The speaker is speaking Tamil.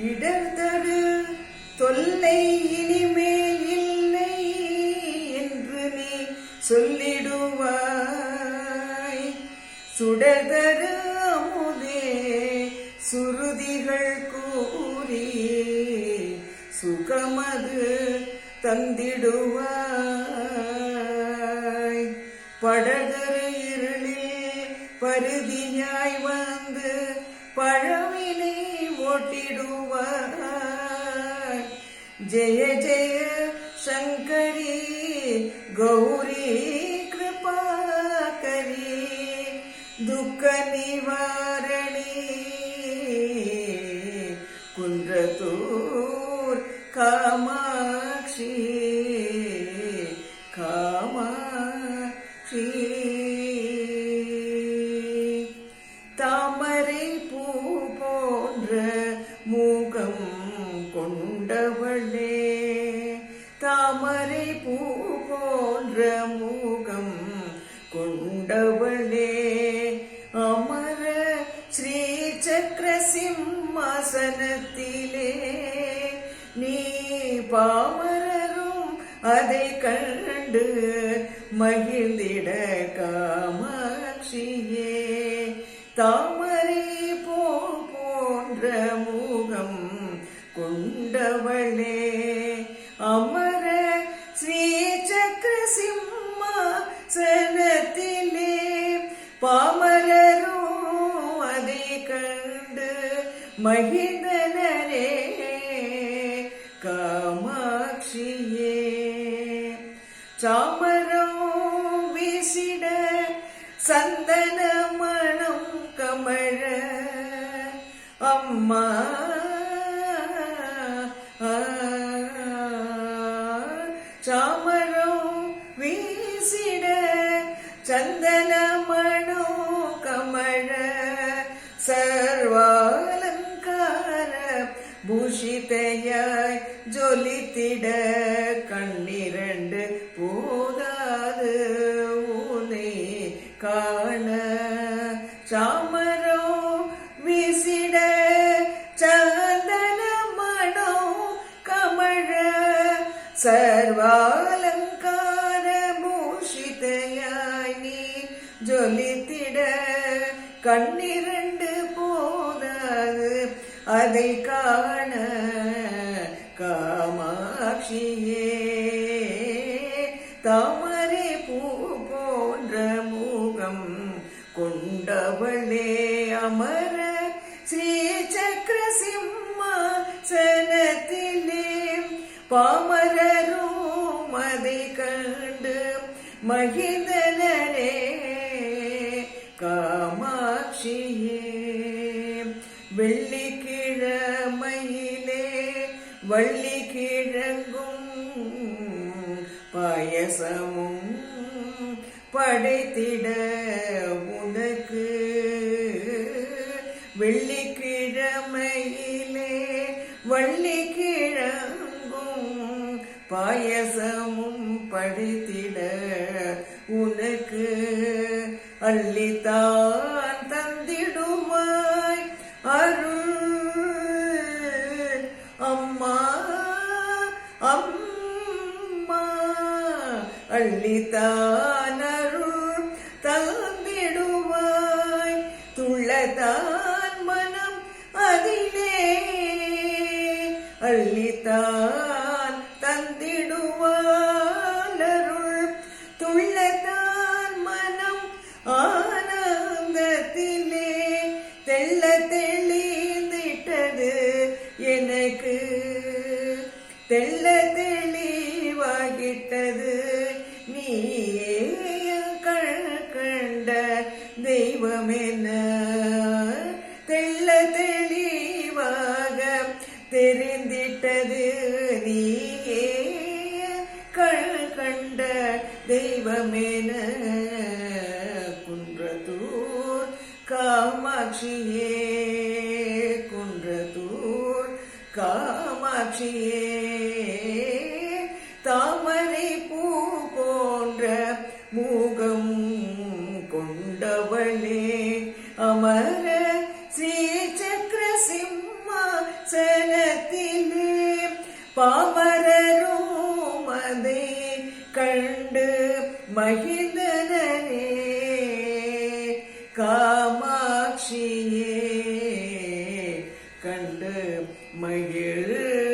இடர்தரு தொல்லை இனிமேல் இல்லை என்று நீ சொல்லிடுவாய். சுடர்தரு அமுதே சுருதிகள் கூறி சுகமது தந்திடுவாய். படர்தரு இருளில் பருதியாய் வந்து பழவினை ஓட்டிடுவாய். ஜெய ஜெய சங்கரி கௌரி கிருபாகரி துக்க நிவாரணி குன்றத்தூர் காமாட்சி காமாட்சி. தாமரை பூ போன்ற மூகம் கொண்டவளே, தாமரை பூ போன்ற மூகம் கொண்டவளே, அமர ஸ்ரீ சக்கர சிம்மாசனத்திலே நீ பாமரரும் அதை கண்டு மகிழ்ந்திட காமாட்சியே. தாமரை போன்ற முகம் கொண்டவளே, அமர ஸ்ரீ சக்கர சிம்மாசனத்திலே பாமரரும் அதை கண்டு மகிழ்ந்தனரே காமாட்சியே. சாமரம் வீசிட சந்தன மணம் கமழ அம்மா சாமரம் வீசிட சந்தன மணோ கமழ சர்வாலங்கார பூஷிதையாய் ஜொலித்திட கண்ணிரண்டு போதாது உனை காண. சாமரோ வீசிட சந்தன மணோ கமழ சர்வாலங்கார பூஷிதையாய் நீ ஜொலித்திட கண்ணிரண்டு போதாது அதை காண காமாட்சியே. தாமரை பூ போன்ற முகம் கொண்டவளே, அமர ஸ்ரீ சக்கர சிம்மாசனத்திலே பாமரரும் அதை கண்டு மகிழ்ந்தனரே காமாட்சியே. வெள்ளிக்கிழமையிலே வள்ளி கிழங்கும் பாயசமும் படைத்திட உனக்கு. வெள்ளிக்கிழமையிலே வள்ளி கிழங்கும் பாயசமும் படைத்திட உனக்கு அள்ளித்தான் தந்திடுவாய் அருள் அம்மா அம்மா. அள்ளித்தான் அருள் தந்திடுவாய் துள்ளதான் மனம் அதிலே அள்ளித்தான் தந்திடுவாய் அருள் துள்ளதான் மனம் ஆனந்தத்திலே தெள்ள தெளிந்திட்டது எனக்கு தெள்ள தெளிவாகிட்டது நீயே கண்ட தெய்வமென தெள்ள தெளிவாக தெரிந்திட்டது நீயே கண்ட தெய்வமென குன்றத்தூர் காமாட்சியே குன்றத்தூர் காமாட்சியே. தாமரை பூ போன்ற மூகம் கொண்டவளே, அமர ஸ்ரீ சக்கர சிம்மாசன கண்டு மகிழ்ந்தனே காமாட்சியே கண்டு மகிழ்